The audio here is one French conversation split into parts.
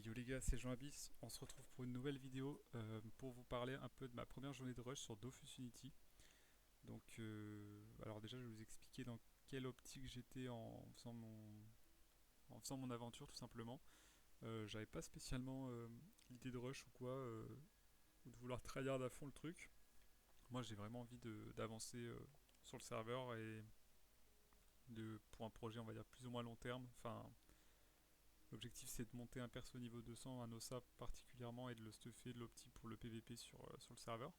Yo les gars, c'est Jean Abyss, on se retrouve pour une nouvelle vidéo pour vous parler un peu de ma première journée de rush sur Dofus Unity. Alors déjà je vais vous expliquer dans quelle optique j'étais en faisant mon aventure tout simplement. J'avais pas spécialement l'idée de rush ou quoi, ou de vouloir tryhard à fond le truc. Moi j'ai vraiment envie d'avancer sur le serveur et pour un projet on va dire plus ou moins long terme. Enfin, l'objectif c'est de monter un perso niveau 200, un OSA particulièrement, et de le stuffer de l'opti pour le PVP sur le serveur.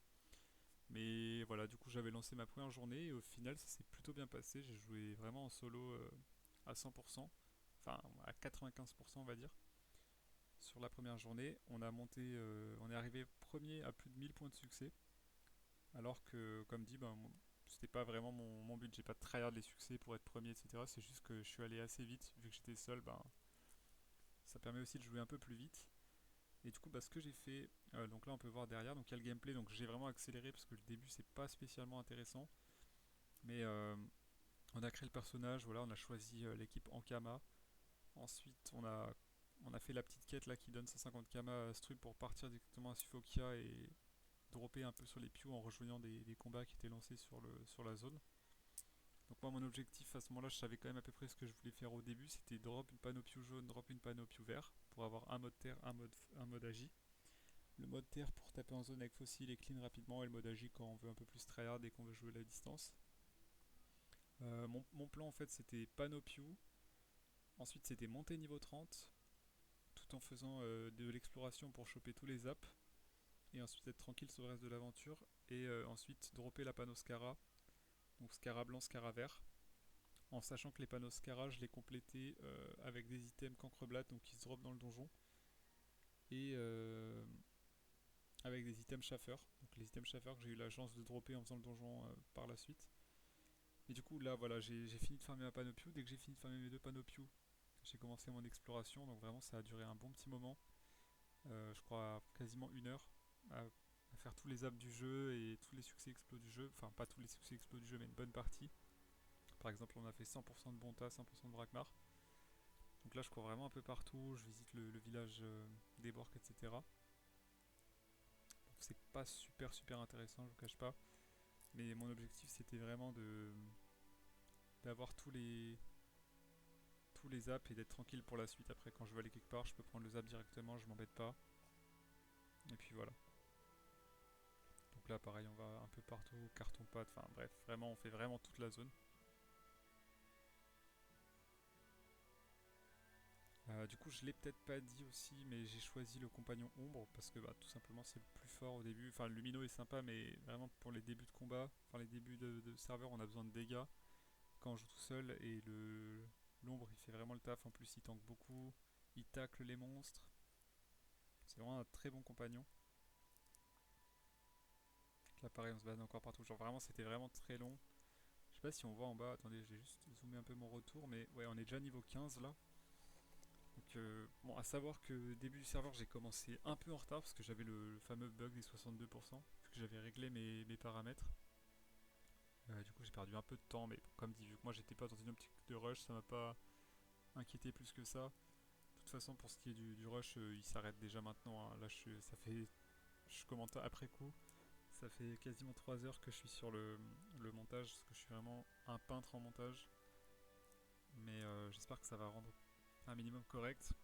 Mais voilà, du coup j'avais lancé ma première journée et au final ça s'est plutôt bien passé. J'ai joué vraiment en solo à 100%, enfin à 95% on va dire. Sur la première journée, on est arrivé premier à plus de 1000 points de succès. Alors que, comme dit, c'était pas vraiment mon but. J'ai pas de tryhard les succès pour être premier, etc. C'est juste que je suis allé assez vite, vu que j'étais seul, ça permet aussi de jouer un peu plus vite. Et du coup, ce que j'ai fait, donc là on peut voir derrière, donc il y a le gameplay, donc j'ai vraiment accéléré parce que le début c'est pas spécialement intéressant. Mais on a créé le personnage, voilà, on a choisi l'équipe Ankama. Ensuite, on a fait la petite quête là qui donne 150 Kama à Strup pour partir directement à Suffokia et dropper un peu sur les Pew en rejoignant des combats qui étaient lancés sur la zone. Donc moi mon objectif à ce moment là je savais quand même à peu près ce que je voulais faire au début, c'était drop une panneau Pew jaune, drop une panneau Pew vert pour avoir un mode terre, un mode agi. Le mode terre pour taper en zone avec fossile et clean rapidement, et le mode agi quand on veut un peu plus tryhard et qu'on veut jouer la distance. Mon plan en fait c'était panneau Pew, ensuite c'était monter niveau 30 tout en faisant de l'exploration pour choper tous les apps et ensuite être tranquille sur le reste de l'aventure et ensuite dropper la panneau Scara, donc Scara blanc, Scara vert, en sachant que les panneaux Scara je les complétais avec des items cancreblat donc qui se drop dans le donjon et avec des items Schaffer, donc les items Schaffer que j'ai eu la chance de dropper en faisant le donjon par la suite. Et du coup là voilà j'ai fini de farmer ma panopio, dès que j'ai fini de farmer mes deux panopio j'ai commencé mon exploration, donc vraiment ça a duré un bon petit moment. Je crois quasiment une heure à faire tous les apps du jeu et tous les succès explos du jeu. Enfin, pas tous les succès explos du jeu, mais une bonne partie. Par exemple, on a fait 100% de Bonta, 100% de Brakmar. Donc là, je cours vraiment un peu partout. Je visite le village des Borques, etc. Donc c'est pas super intéressant, je vous cache pas. Mais mon objectif, c'était vraiment de d'avoir tous les apps et d'être tranquille pour la suite. Après, quand je veux aller quelque part, je peux prendre le zap directement, je m'embête pas. Et puis voilà. Donc là, pareil, on va un peu partout, carton-pâte, enfin bref, vraiment, on fait vraiment toute la zone. Du coup, je l'ai peut-être pas dit aussi, mais j'ai choisi le compagnon ombre parce que tout simplement c'est le plus fort au début. Enfin, le lumino est sympa, mais vraiment pour les débuts de combat, enfin les débuts de serveur, on a besoin de dégâts quand on joue tout seul et l'ombre il fait vraiment le taf. En plus, il tank beaucoup, il tacle les monstres. C'est vraiment un très bon compagnon. Là, pareil, on se balade encore partout. Genre, vraiment, c'était vraiment très long. Je sais pas si on voit en bas. Attendez, j'ai juste zoomé un peu mon retour, mais ouais, on est déjà niveau 15 là. Donc, bon, à savoir que début du serveur, j'ai commencé un peu en retard parce que j'avais le fameux bug des 62%, vu que j'avais réglé mes paramètres. Du coup, j'ai perdu un peu de temps, mais comme dit, vu que moi j'étais pas dans une optique de rush, ça m'a pas inquiété plus que ça. De toute façon, pour ce qui est du rush, il s'arrête déjà maintenant, hein. Là, je commente après coup. Ça fait quasiment 3 heures que je suis sur le montage, parce que je suis vraiment un peintre en montage. Mais j'espère que ça va rendre un minimum correct.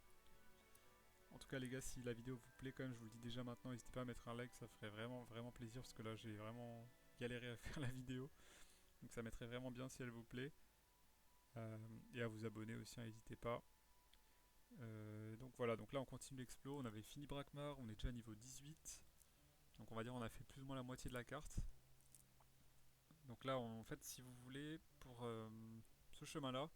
En tout cas les gars, si la vidéo vous plaît quand même, je vous le dis déjà maintenant, n'hésitez pas à mettre un like, ça ferait vraiment plaisir parce que là j'ai vraiment galéré à faire la vidéo. Donc ça mettrait vraiment bien si elle vous plaît. Et à vous abonner aussi, n'hésitez pas. Donc voilà, donc là on continue l'explo, on avait fini Brakmar, on est déjà à niveau 18. Donc on va dire on a fait plus ou moins la moitié de la carte. Donc là en fait si vous voulez, pour ce chemin là,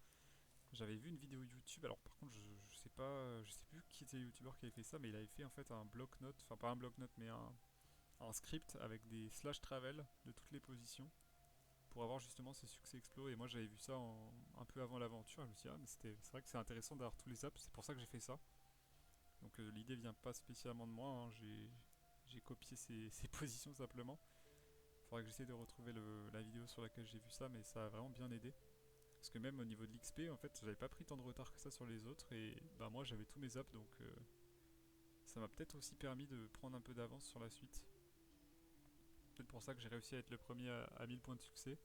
j'avais vu une vidéo YouTube, alors par contre je sais pas, je sais plus qui était le youtubeur qui avait fait ça, mais il avait fait en fait un bloc-notes, enfin pas un bloc-notes mais un script avec des slash travel de toutes les positions pour avoir justement ce succès explo. Et moi j'avais vu ça un peu avant l'aventure, je me suis dit ah mais c'est vrai que c'est intéressant d'avoir tous les apps, c'est pour ça que j'ai fait ça. Donc l'idée vient pas spécialement de moi, hein, j'ai copié ces positions simplement. Faudrait que j'essaie de retrouver la vidéo sur laquelle j'ai vu ça, mais ça a vraiment bien aidé. Parce que même au niveau de l'XP, en fait, j'avais pas pris tant de retard que ça sur les autres, et bah moi j'avais tous mes apps, donc ça m'a peut-être aussi permis de prendre un peu d'avance sur la suite. Peut-être pour ça que j'ai réussi à être le premier à 1000 points de succès.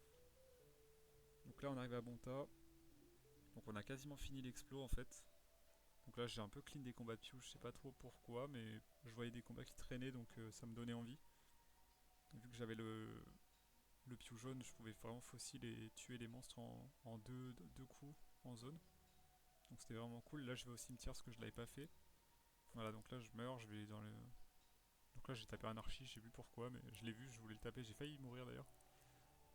Donc là on arrive à Bonta. Donc on a quasiment fini l'explo en fait. Donc là j'ai un peu clean des combats de Pew, je sais pas trop pourquoi, mais je voyais des combats qui traînaient donc ça me donnait envie. Et vu que j'avais le Pew jaune, je pouvais vraiment fossile et tuer les monstres en deux coups en zone. Donc c'était vraiment cool. Là je vais au cimetière parce que je l'avais pas fait. Voilà, donc là je meurs, je vais dans le... Donc là j'ai tapé un archi, je sais plus pourquoi, mais je l'ai vu, je voulais le taper, j'ai failli mourir d'ailleurs.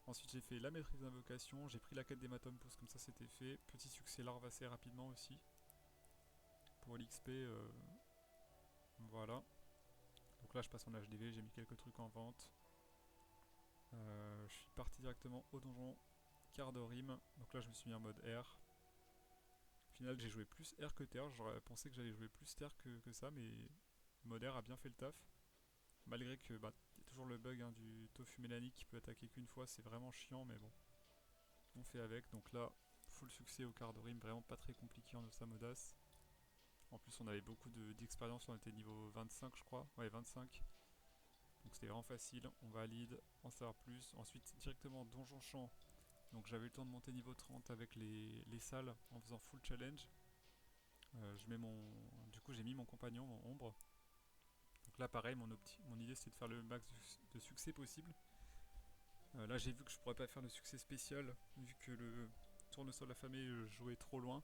Ensuite j'ai fait la maîtrise d'invocation, j'ai pris la quête des Matompos, comme ça c'était fait. Petit succès larve assez rapidement aussi. Pour l'XP, voilà. Donc là je passe en HDV, j'ai mis quelques trucs en vente. Je suis parti directement au donjon Cardorim. Donc là je me suis mis en mode R. Au final j'ai joué plus R que Terre, j'aurais pensé que j'allais jouer plus Terre que ça, mais le mode R a bien fait le taf. Malgré que bah, y a toujours le bug hein, du tofu mélanique qui peut attaquer qu'une fois, c'est vraiment chiant, mais bon, on fait avec. Donc là, full succès au Cardorim, vraiment pas très compliqué en Osamodas. En plus, on avait beaucoup d'expérience, on était niveau 25, je crois. Ouais, 25. Donc c'était vraiment facile. On valide, en savoir plus. Ensuite, directement Donjon Champ. Donc j'avais eu le temps de monter niveau 30 avec les salles en faisant full challenge. Je mets mon... Du coup, j'ai mis mon compagnon, mon ombre. Donc là, pareil, mon idée c'était de faire le max de succès possible. Là, j'ai vu que je pourrais pas faire de succès spécial, vu que le tournesol affamé jouait trop loin.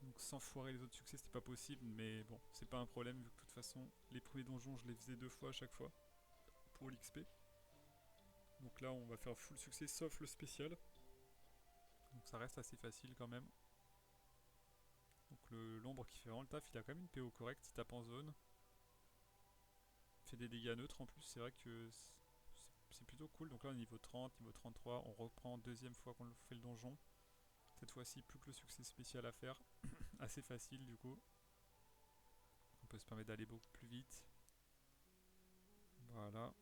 Donc sans foirer les autres succès, c'était pas possible, mais bon, c'est pas un problème, vu que de toute façon, les premiers donjons, je les faisais 2 fois à chaque fois, pour l'XP. Donc là, on va faire full succès, sauf le spécial. Donc ça reste assez facile quand même. Donc l'ombre qui fait vraiment le taf, il a quand même une PO correcte, il tape en zone. Il fait des dégâts neutres en plus, c'est vrai que c'est plutôt cool. Donc là, on est niveau 30, niveau 33, on reprend deuxième fois qu'on fait le donjon. Cette fois-ci, plus que le succès spécial à faire. Assez facile du coup. On peut se permettre d'aller beaucoup plus vite. Voilà.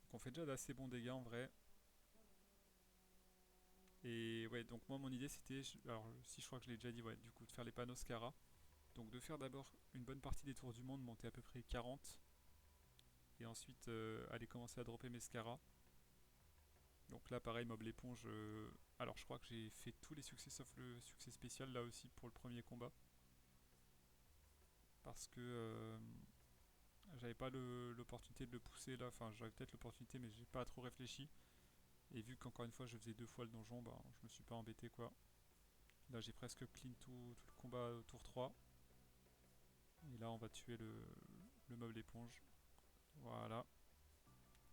Donc on fait déjà d'assez bons dégâts en vrai. Et ouais, donc moi mon idée c'était, alors si je crois que je l'ai déjà dit, ouais, du coup de faire les panneaux Scara. Donc de faire d'abord une bonne partie des tours du monde, monter à peu près 40. Et ensuite aller commencer à dropper mes Scara. Donc là pareil, mob l'éponge. Alors je crois que j'ai fait tous les succès sauf le succès spécial là aussi pour le premier combat. Parce que j'avais pas l'opportunité de le pousser là, enfin j'avais peut-être l'opportunité mais j'ai pas trop réfléchi. Et vu qu'encore une fois je faisais 2 fois le donjon, bah je me suis pas embêté quoi. Là j'ai presque clean tout le combat au tour 3. Et là on va tuer le meuble éponge. Voilà.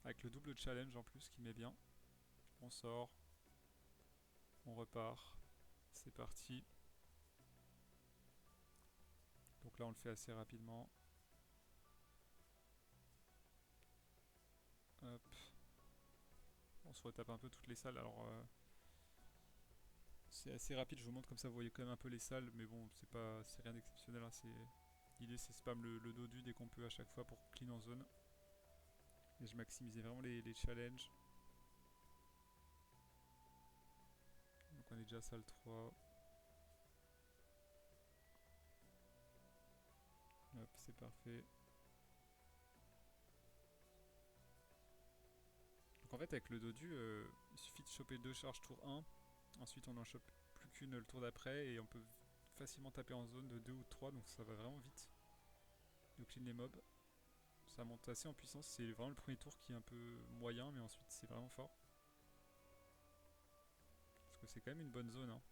Avec le double challenge en plus qui met bien. On sort. On repart. C'est parti. Donc là on le fait assez rapidement. Hop. On se retape un peu toutes les salles. Alors c'est assez rapide, je vous montre comme ça vous voyez quand même un peu les salles. Mais bon c'est rien d'exceptionnel. Hein. L'idée c'est spam le dodu dès qu'on peut à chaque fois pour clean en zone. Et je maximisais vraiment les challenges. Donc on est déjà à salle 3. Hop, c'est parfait. Donc en fait avec le dodu, il suffit de choper 2 charges tour 1. Ensuite on en chope plus qu'une le tour d'après et on peut facilement taper en zone de 2 ou 3, donc ça va vraiment vite de clean les mobs. Ça monte assez en puissance, c'est vraiment le premier tour qui est un peu moyen, mais ensuite c'est vraiment fort. Parce que c'est quand même une bonne zone, hein,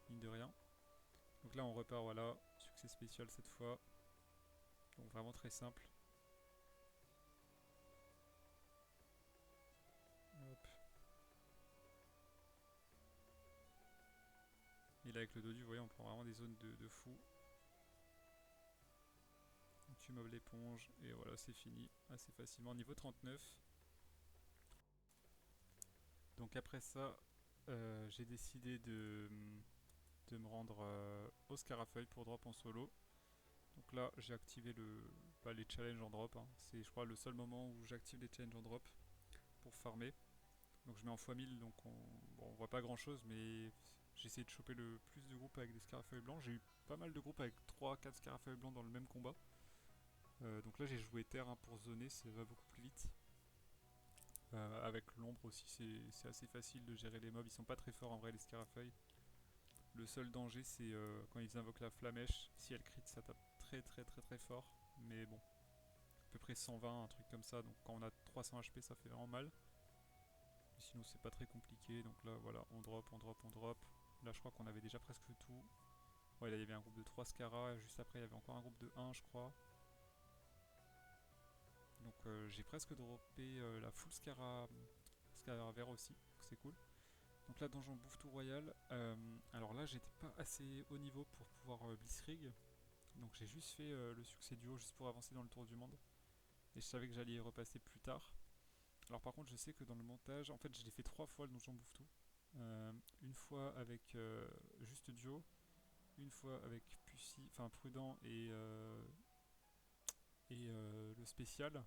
mine de rien. Donc là on repart, voilà, succès spécial cette fois. Donc vraiment très simple. Hop. Et là avec le dodu, vous voyez, on prend vraiment des zones de fou. On tue mob l'éponge et voilà, c'est fini assez facilement. Niveau 39. Donc après ça, j'ai décidé de me rendre au Scarafeuille pour drop en solo. Donc là, j'ai activé les challenges en drop. Hein. C'est, je crois, le seul moment où j'active les challenges en drop pour farmer. Donc je mets en x1000, donc on voit pas grand chose, mais J'ai essayé de choper le plus de groupes avec des scarafeuilles blancs. J'ai eu pas mal de groupes avec 3-4 scarafeuilles blancs dans le même combat. Donc là j'ai joué terre hein, pour zoner, ça va beaucoup plus vite. Avec l'ombre aussi c'est assez facile de gérer les mobs, ils sont pas très forts en vrai les scarafeuilles. Le seul danger c'est quand ils invoquent la flamèche, si elle crit ça tape très fort. Mais bon, à peu près 120, un truc comme ça, donc quand on a 300 HP ça fait vraiment mal. Mais sinon c'est pas très compliqué, donc là voilà, on drop, on drop, on drop. Là je crois qu'on avait déjà presque tout. Ouais là il y avait un groupe de 3 scaras, juste après il y avait encore un groupe de 1 je crois. Donc j'ai presque droppé la full Scara vert aussi, donc c'est cool. Donc là donjon bouffe tout royal. Alors là j'étais pas assez haut niveau pour pouvoir Blitzkrieg. Donc j'ai juste fait le succès duo juste pour avancer dans le tour du monde. Et je savais que j'allais y repasser plus tard. Alors par contre je sais que dans le montage, en fait je l'ai fait 3 fois le donjon bouffe tout. Une fois avec juste duo, une fois avec Pussy, enfin Prudent et le spécial.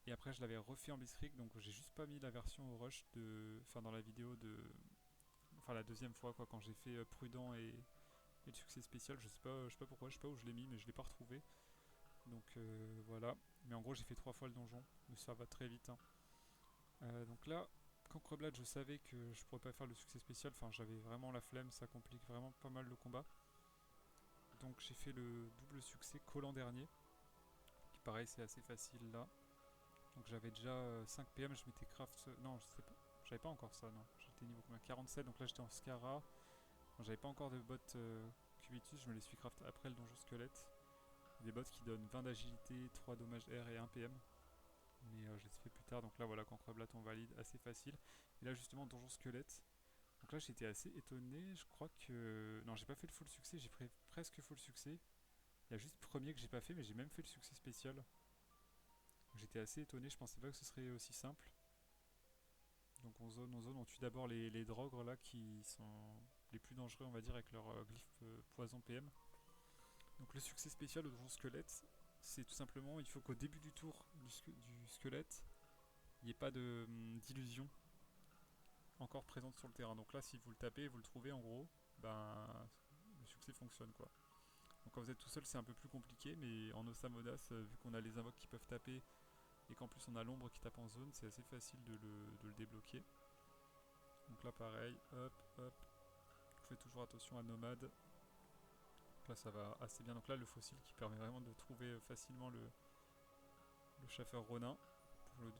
Et après je l'avais refait en Blitzkrieg, donc j'ai juste pas mis la version au rush de, enfin dans la vidéo de, enfin la deuxième fois quoi, quand j'ai fait Prudent et le succès spécial. Je sais pas pourquoi, je sais pas où je l'ai mis, mais je l'ai pas retrouvé. Donc voilà. Mais en gros j'ai fait 3 fois le donjon, mais ça va très vite. Hein. Donc là, Cancreblade, je savais que je pourrais pas faire le succès spécial. Enfin j'avais vraiment la flemme, ça complique vraiment pas mal le combat. Donc j'ai fait le double succès collant dernier, qui pareil c'est assez facile là. Donc j'avais déjà 5 PM, je m'étais craft. Non, je sais pas. J'avais pas encore ça, non. J'étais niveau combien 47, donc là j'étais en Scara. Bon, j'avais pas encore de bots Cubitus, je me les suis craft après le donjon squelette. Des bots qui donnent 20 d'agilité, 3 dommages R et 1 PM. Mais je les ai fait plus tard, donc là voilà, quand Creblat on valide, assez facile. Et là justement, donjon squelette. Donc là j'étais assez étonné, je crois que. Non, j'ai pas fait le full succès, j'ai pris presque full succès. Il y a juste le premier que j'ai pas fait, mais j'ai même fait le succès spécial. J'étais assez étonné, je pensais pas que ce serait aussi simple. Donc on zone, on tue d'abord les drogres là qui sont les plus dangereux on va dire avec leur glyphe poison PM. Donc le succès spécial au donjon squelette, c'est tout simplement il faut qu'au début du tour du squelette, il n'y ait pas d'illusion encore présente sur le terrain. Donc là si vous le tapez, vous le trouvez en gros, ben le succès fonctionne quoi. Donc quand vous êtes tout seul c'est un peu plus compliqué, mais en Osamodas, vu qu'on a les invoques qui peuvent taper et qu'en plus on a l'ombre qui tape en zone, c'est assez facile de le débloquer. Donc là pareil, hop, hop. Je fais toujours attention à Nomade. Donc là ça va assez bien. Donc là le fossile qui permet vraiment de trouver facilement le chasseur Ronin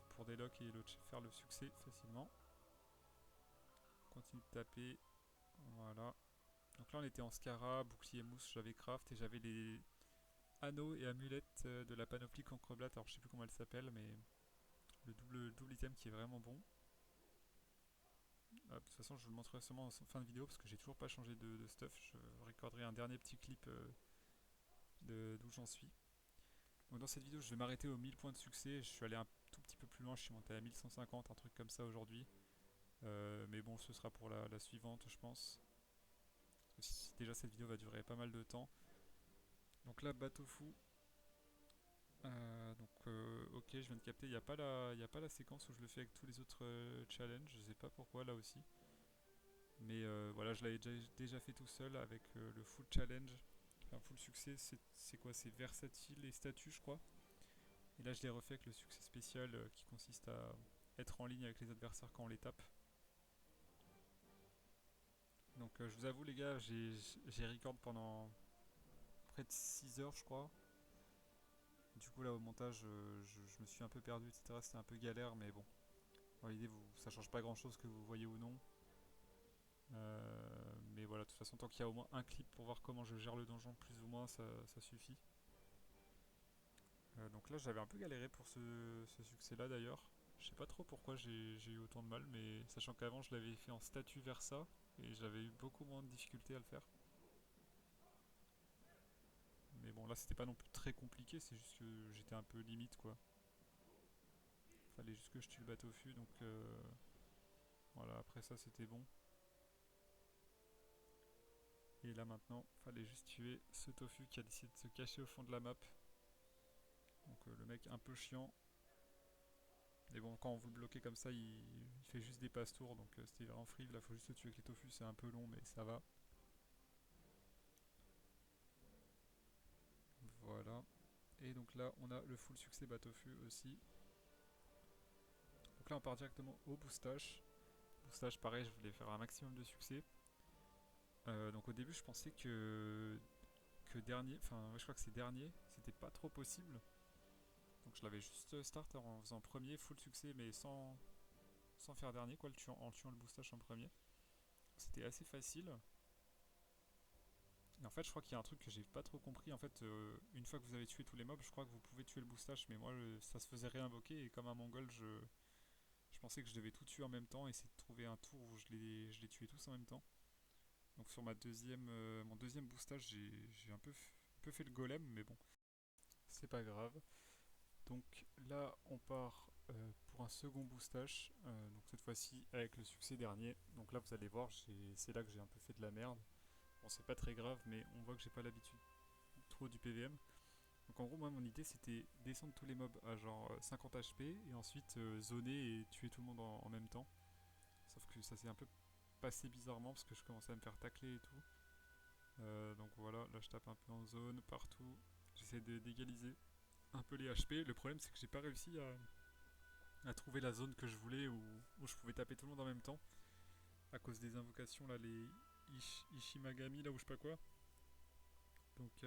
pour déloc et faire le succès facilement. On continue de taper. Voilà. Donc là on était en Scara, bouclier mousse, j'avais craft et j'avais les anneaux et amulettes de la panoplie Cancreblate. Alors je sais plus comment elle s'appelle, mais le double item qui est vraiment bon. De toute façon, je vous le montrerai sûrement en fin de vidéo parce que j'ai toujours pas changé de stuff. Je recorderai un dernier petit clip d'où j'en suis. Donc dans cette vidéo, je vais m'arrêter aux 1000 points de succès. Je suis allé un tout petit peu plus loin, je suis monté à 1150, un truc comme ça aujourd'hui. Mais bon, ce sera pour la suivante, je pense. Parce que déjà, cette vidéo va durer pas mal de temps. Donc là, bateau fou. Ok, je viens de capter, il n'y a pas la séquence où je le fais avec tous les autres challenges. Je sais pas pourquoi là aussi. Mais voilà, je l'avais déjà fait tout seul avec le full challenge. Enfin, full succès, c'est quoi? C'est versatile et statut, je crois. Et là, je l'ai refait avec le succès spécial qui consiste à être en ligne avec les adversaires quand on les tape. Donc, je vous avoue, les gars, j'ai record pendant près de 6 heures, je crois. Du coup, là, au montage, je me suis un peu perdu, etc. C'était un peu galère, mais bon. Dans l'idée, ça change pas grand chose que vous voyez ou non. Mais voilà, de toute façon, tant qu'il y a au moins un clip pour voir comment je gère le donjon, plus ou moins, ça suffit. Donc là, j'avais un peu galéré pour ce succès-là d'ailleurs. Je sais pas trop pourquoi j'ai eu autant de mal, mais sachant qu'avant, je l'avais fait en statut Versa et j'avais eu beaucoup moins de difficultés à le faire. Mais bon, là, c'était pas non plus très compliqué, c'est juste que j'étais un peu limite quoi. Fallait juste que je tue le bateau fût, donc voilà, après ça, c'était bon. Et là maintenant, fallait juste tuer ce tofu qui a décidé de se cacher au fond de la map. Donc le mec un peu chiant. Et bon, quand vous le bloquez comme ça, il fait juste des passe-tours, donc c'était vraiment free. Là, faut juste le tuer avec les tofu, c'est un peu long, mais ça va. Voilà. Et donc là, on a le full succès Batofu aussi. Donc là, on part directement au boostage. Boostage, pareil, je voulais faire un maximum de succès. Donc au début, je pensais que dernier, enfin, ouais, je crois que c'est dernier, c'était pas trop possible. Donc je l'avais juste start en faisant premier, full succès, mais sans faire dernier, quoi, en tuant le boostage en premier. C'était assez facile. Et en fait, je crois qu'il y a un truc que j'ai pas trop compris. En fait, une fois que vous avez tué tous les mobs, je crois que vous pouvez tuer le boostage, mais moi, ça se faisait réinvoquer, et comme un mongol, je pensais que je devais tout tuer en même temps, et essayer de trouver un tour où je les tuais tous en même temps. Donc sur mon deuxième boostage, j'ai un peu fait le golem, mais bon, c'est pas grave. Donc là, on part pour un second boostage, donc cette fois-ci avec le succès dernier. Donc là, vous allez voir, c'est là que j'ai un peu fait de la merde. Bon, c'est pas très grave, mais on voit que j'ai pas l'habitude trop du PVM. Donc en gros, moi, mon idée, c'était descendre tous les mobs à genre 50 HP et ensuite zoner et tuer tout le monde en même temps. Sauf que ça s'est un peu passé bizarrement parce que je commençais à me faire tacler et tout. Donc voilà, là je tape un peu en zone, partout. J'essaie d'égaliser un peu les HP. Le problème, c'est que j'ai pas réussi à trouver la zone que je voulais où je pouvais taper tout le monde en même temps. À cause des invocations, là, les Ishimagami, là, ou je sais pas quoi. Donc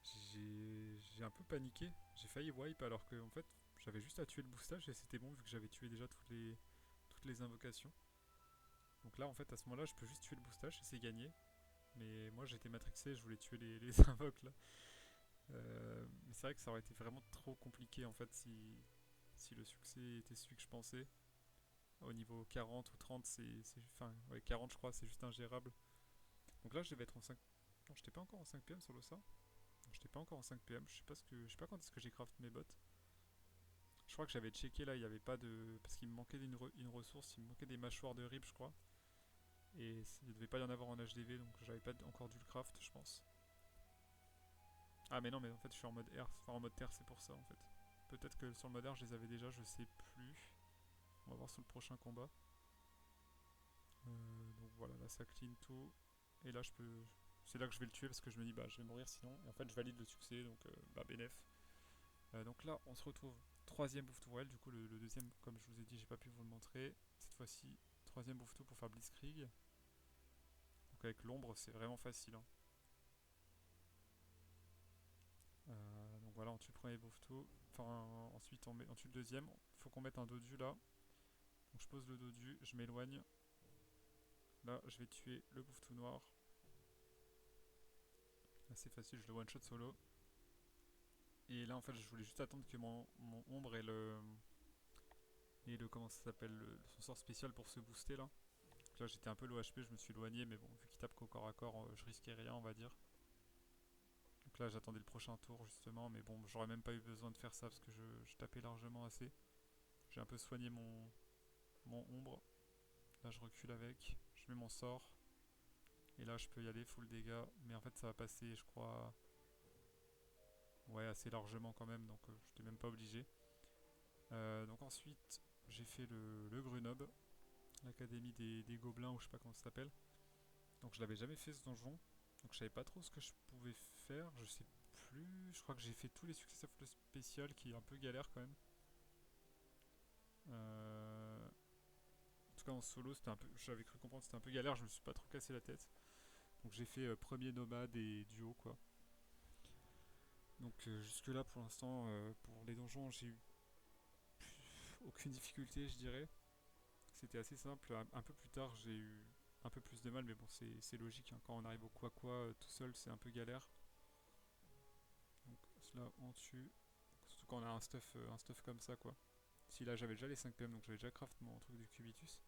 j'ai un peu paniqué. J'ai failli wipe alors que, en fait, j'avais juste à tuer le boostage et c'était bon vu que j'avais tué déjà toutes les invocations. Donc là, en fait, à ce moment-là, je peux juste tuer le boostage et c'est gagné. Mais moi, j'étais matrixé, je voulais tuer les invoques là. Mais c'est vrai que ça aurait été vraiment trop compliqué en fait si le succès était celui que je pensais. Au niveau 40 ou 30, enfin, ouais, 40 je crois, c'est juste ingérable. Donc là, je devais être en 5. Non, j'étais pas encore en 5 PM sur le ça. Non, j'étais pas encore en 5 PM. Je sais pas quand est-ce que j'ai craft mes bots. Je crois que j'avais checké là, il y avait pas de. Parce qu'il me manquait une ressource, il me manquait des mâchoires de rib, je crois. Et il devait pas y en avoir en HDV, donc j'avais pas encore dû le craft, je pense. Ah, mais non, mais en fait, je suis en mode air, enfin en mode terre, c'est pour ça en fait. Peut-être que sur le mode air, je les avais déjà, je sais plus. On va voir sur le prochain combat. Donc voilà, là ça clean tout. Et là, je peux. C'est là que je vais le tuer parce que je me dis, bah je vais mourir sinon. Et en fait, je valide le succès, donc bah bénef. Donc là, on se retrouve troisième bouffe tourelle. Du coup, le deuxième, comme je vous ai dit, j'ai pas pu vous le montrer. Cette fois-ci, troisième bouffe pour faire Blitzkrieg. Donc avec l'ombre, c'est vraiment facile, hein. Donc voilà, on tue le premier bouffe Enfin, ensuite, on tue le deuxième. Il faut qu'on mette un dodu là. Donc je pose le dodu, je m'éloigne. Là, je vais tuer le bouffe tout noir. Assez facile, je le one shot solo. Et là, en fait, je voulais juste attendre que mon ombre et le comment ça s'appelle, son sort spécial pour se booster là. Donc là, j'étais un peu low HP, je me suis éloigné, mais bon, vu qu'il tape qu'au corps à corps, je risquais rien, on va dire. Donc là, j'attendais le prochain tour justement, mais bon, j'aurais même pas eu besoin de faire ça parce que je tapais largement assez. J'ai un peu soigné mon ombre. Là, je recule avec, je mets mon sort. Et là, je peux y aller full dégâts, mais en fait, ça va passer, je crois, ouais, assez largement quand même, donc j'étais même pas obligé. Donc ensuite, j'ai fait le Grenoble, l'académie des gobelins, ou je sais pas comment ça s'appelle. Donc je l'avais jamais fait ce donjon, donc je savais pas trop ce que je pouvais faire, je sais plus. Je crois que j'ai fait tous les succès sauf le spécial qui est un peu galère quand même. En tout cas en solo, j'avais cru comprendre que c'était un peu galère, je me suis pas trop cassé la tête. Donc j'ai fait premier nomade et duo quoi. Donc jusque là pour l'instant, pour les donjons, j'ai eu aucune difficulté je dirais. C'était assez simple. Un peu plus tard, j'ai eu un peu plus de mal, mais bon, c'est logique, hein. Quand on arrive au quoi tout seul, c'est un peu galère. Donc là, on tue. Surtout quand on a un stuff comme ça, quoi. Si là, j'avais déjà les 5 PM, donc j'avais déjà craft mon truc du Cubitus.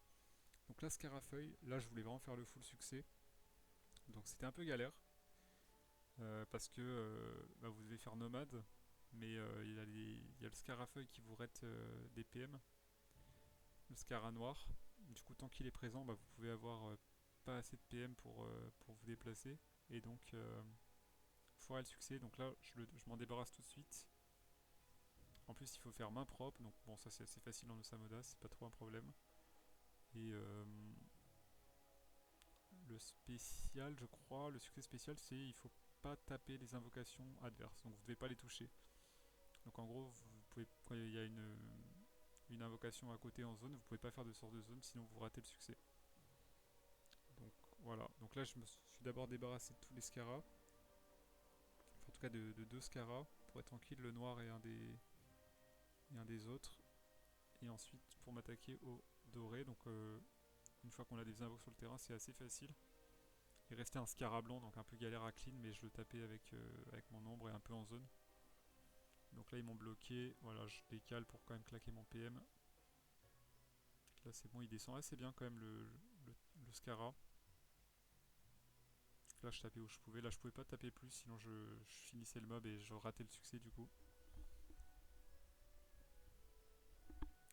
Donc là, Scarafeuille, là, je voulais vraiment faire le full succès. Donc c'était un peu galère. Parce que bah, vous devez faire nomade. Mais il y a le Scarafeuille qui vous rate des PM. Le Scara noir. Du coup, tant qu'il est présent, bah, vous pouvez avoir pas assez de PM pour vous déplacer. Et donc, foirer le succès. Donc là, je m'en débarrasse tout de suite. En plus, il faut faire main propre, donc bon, ça c'est assez facile en Osamoda, c'est pas trop un problème. Et le spécial, je crois, le succès spécial, c'est il faut pas taper les invocations adverses, donc vous devez pas les toucher. Donc en gros, vous pouvez, quand il y a une invocation à côté en zone, vous pouvez pas faire de sort de zone, sinon vous ratez le succès. Donc voilà, donc là je me suis d'abord débarrassé de tous les scaras, enfin, en tout cas de deux scaras, pour être tranquille, le noir et un des autres. Et ensuite pour m'attaquer au doré, donc une fois qu'on a des invoques sur le terrain, c'est assez facile. Il restait un scara blanc, donc un peu galère à clean, mais je le tapais avec mon ombre et un peu en zone. Donc là ils m'ont bloqué, voilà, je décale pour quand même claquer mon PM. Là c'est bon, il descend assez bien quand même le Scara. Là je tapais où je pouvais, là je pouvais pas taper plus sinon je finissais le mob et je ratais le succès du coup.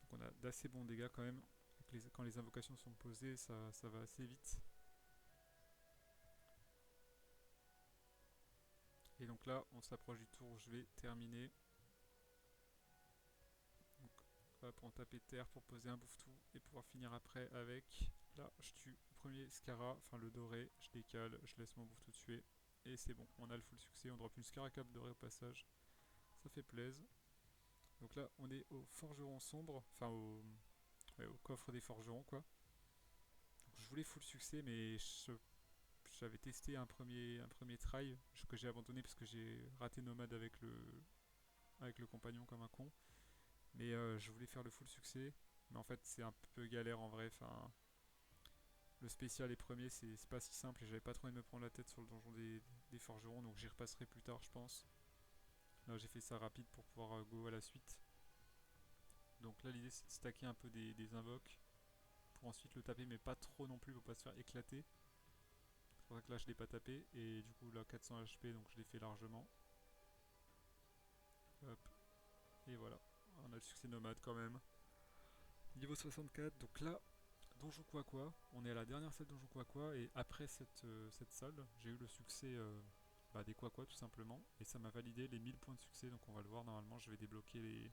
Donc on a d'assez bons dégâts quand même. Quand les invocations sont posées, ça va assez vite. Et donc là on s'approche du tour où je vais terminer. Donc hop, on tape terre pour poser un bouffe-tout et pouvoir finir après avec. Là je tue le premier Scara, enfin le doré, je décale, je laisse mon bouffe-tout tuer. Et c'est bon, on a le full succès, on drop une Scaracap dorée au passage. Ça fait plaisir. Donc là, on est au forgeron sombre, enfin ouais, au coffre des forgerons quoi. Donc je voulais full succès, mais j'avais testé un premier try que j'ai abandonné parce que j'ai raté nomade avec le compagnon comme un con. Mais je voulais faire le full succès, mais en fait c'est un peu galère en vrai. Enfin, le spécial et premier c'est pas si simple et j'avais pas trop envie de me prendre la tête sur le donjon des forgerons, donc j'y repasserai plus tard je pense. Là j'ai fait ça rapide pour pouvoir go à la suite. Donc là l'idée c'est de stacker un peu des invoques pour ensuite le taper, mais pas trop non plus pour pas se faire éclater. C'est pour ça que là je l'ai pas tapé, et du coup là 400 HP donc je l'ai fait largement. Hop, et voilà, on a le succès nomade quand même. Niveau 64, donc là, Donjon Quaqua, on est à la dernière salle Donjon Quaqua, et après cette salle, j'ai eu le succès des Quaqua tout simplement, et ça m'a validé les 1000 points de succès, donc on va le voir normalement, je vais débloquer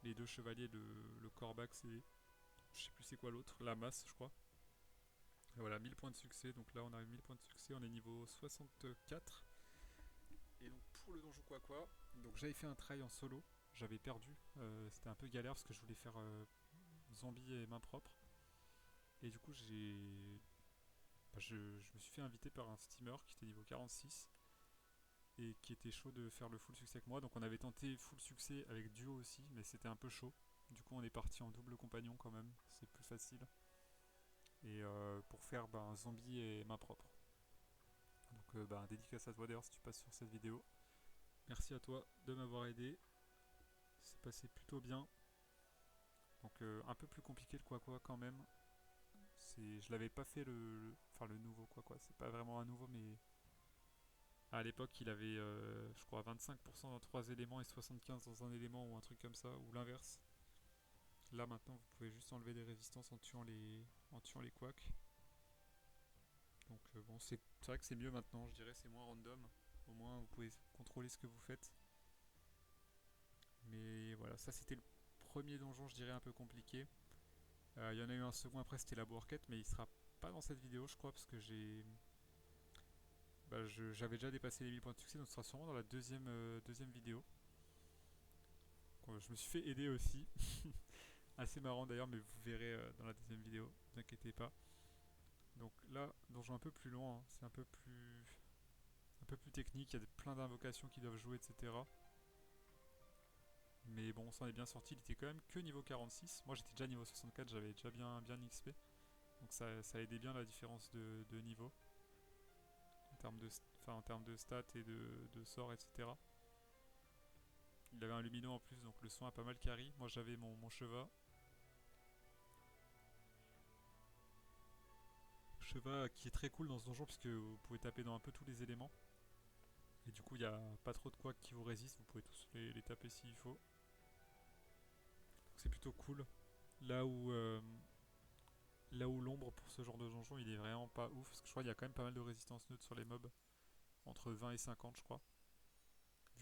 les deux chevaliers, le Corbax et je sais plus c'est quoi l'autre, la masse je crois. Et voilà, 1000 points de succès, donc là on a 1000 points de succès, on est niveau 64. Et donc pour le donjon Quaqua, donc j'avais fait un try en solo, j'avais perdu, c'était un peu galère parce que je voulais faire zombie et main propre. Et du coup je me suis fait inviter par un steamer qui était niveau 46 et qui était chaud de faire le full succès avec moi. Donc on avait tenté full succès avec duo aussi, mais c'était un peu chaud. Du coup on est parti en double compagnon quand même, c'est plus facile. Et pour faire zombie et main propre. Donc dédicace à toi d'ailleurs si tu passes sur cette vidéo. Merci à toi de m'avoir aidé. C'est passé plutôt bien. Donc un peu plus compliqué le quoi quand même. Je l'avais pas fait enfin le nouveau quoi. C'est pas vraiment un nouveau, mais à l'époque il avait je crois 25% dans 3 éléments et 75 dans un élément ou un truc comme ça, ou l'inverse. Là maintenant vous pouvez juste enlever des résistances en tuant les quacks. Donc bon c'est vrai que c'est mieux maintenant, je dirais c'est moins random. Au moins vous pouvez contrôler ce que vous faites. Mais voilà, ça c'était le premier donjon, je dirais un peu compliqué. Il y en a eu un second après, c'était la Bourquette, mais il sera pas dans cette vidéo, je crois, parce que j'avais déjà dépassé les 1000 points de succès, donc ce sera sûrement dans la deuxième vidéo. Donc, je me suis fait aider aussi. Assez marrant d'ailleurs, mais vous verrez dans la deuxième vidéo, ne vous inquiétez pas. Donc là, donjon un peu plus long, hein, c'est un peu plus technique, il y a plein d'invocations qui doivent jouer, etc. Mais bon, on s'en est bien sorti, il était quand même que niveau 46. Moi j'étais déjà niveau 64, j'avais déjà bien XP. Donc ça aidait bien la différence de niveau en termes de stats et de sorts, etc. Il avait un lumino en plus, donc le son a pas mal carry. Moi j'avais mon Cheva. Cheva qui est très cool dans ce donjon puisque vous pouvez taper dans un peu tous les éléments. Et du coup il n'y a pas trop de quacks qui vous résistent, vous pouvez tous les taper s'il faut. Donc c'est plutôt cool. Là où, euh, Là où l'ombre pour ce genre de donjon il est vraiment pas ouf, parce que je crois qu'il y a quand même pas mal de résistance neutre sur les mobs. Entre 20 et 50 je crois.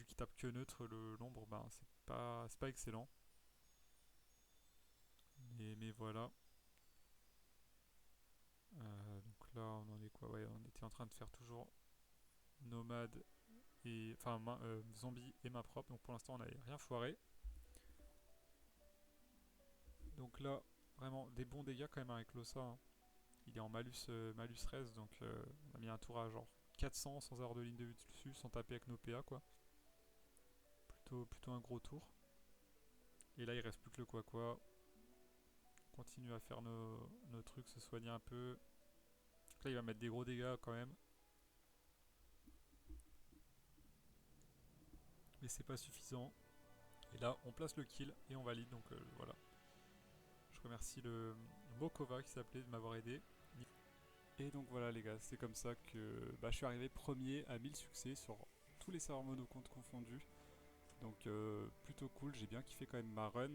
vu qu'il tape que neutre, l'ombre, ben c'est pas excellent. Mais voilà. Donc là, on en est quoi? Ouais, on était en train de faire toujours nomade et enfin zombie et main propre. Donc pour l'instant, on n'avait rien foiré. Donc là, vraiment des bons dégâts quand même avec l'Ossa, hein. Il est en malus 13, donc on a mis un tour à genre 400 sans avoir de ligne de vue dessus, sans taper avec nos PA quoi. Plutôt un gros tour. Et là il reste plus que le quoi. On continue à faire nos trucs, se soigner un peu. Donc là il va mettre des gros dégâts quand même. Mais c'est pas suffisant. Et là on place le kill et on valide, donc voilà. Je remercie le Mokova qui s'appelait de m'avoir aidé. Et donc voilà les gars, c'est comme ça que je suis arrivé premier à 1000 succès sur tous les serveurs monocomptes confondus. Donc plutôt cool, j'ai bien kiffé quand même ma run.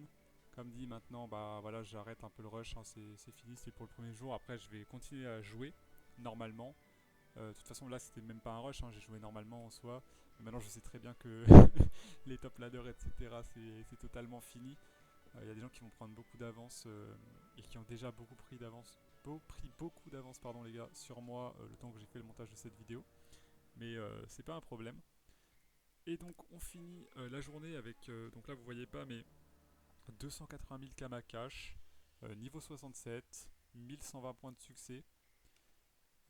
Comme dit maintenant, bah voilà, j'arrête un peu le rush, hein, c'est fini, c'était pour le premier jour. Après je vais continuer à jouer normalement. De toute façon là c'était même pas un rush, hein, j'ai joué normalement en soi. Mais maintenant je sais très bien que les top ladders etc c'est totalement fini. Il y a des gens qui vont prendre beaucoup d'avance et qui ont déjà beaucoup pris d'avance. Pris beaucoup d'avance pardon les gars sur moi le temps que j'ai fait le montage de cette vidéo. Mais c'est pas un problème. Et donc on finit la journée avec, donc là vous voyez pas mais 280 000 kama cash, niveau 67, 1120 points de succès,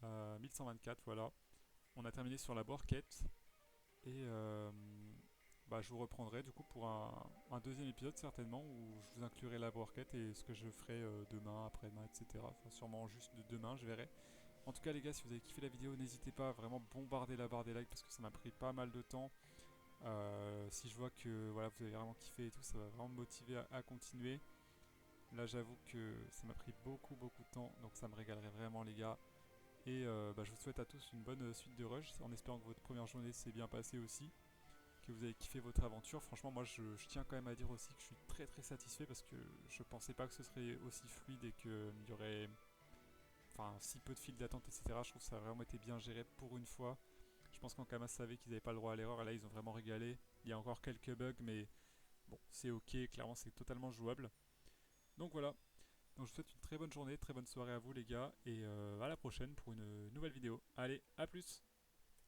1124 voilà. On a terminé sur la borquette et je vous reprendrai du coup pour un deuxième épisode certainement où je vous inclurai la borquette et ce que je ferai demain, après-demain, etc. Enfin sûrement juste de demain, je verrai. En tout cas les gars, si vous avez kiffé la vidéo, n'hésitez pas à vraiment bombarder la barre des likes parce que ça m'a pris pas mal de temps. Si je vois que voilà, vous avez vraiment kiffé et tout, ça va vraiment me motiver à continuer. Là j'avoue que ça m'a pris beaucoup de temps, donc ça me régalerait vraiment les gars. Et je vous souhaite à tous une bonne suite de rush, en espérant que votre première journée s'est bien passée aussi, que vous avez kiffé votre aventure. Franchement moi je tiens quand même à dire aussi que je suis très satisfait parce que je pensais pas que ce serait aussi fluide et qu'il y aurait si peu de files d'attente etc. Je trouve que ça a vraiment été bien géré pour une fois. Je pense qu'Ankama savait qu'ils n'avaient pas le droit à l'erreur et là ils ont vraiment régalé. Il y a encore quelques bugs mais bon c'est ok, clairement c'est totalement jouable. Donc voilà, donc je vous souhaite une très bonne journée, très bonne soirée à vous les gars et à la prochaine pour une nouvelle vidéo. Allez, à plus!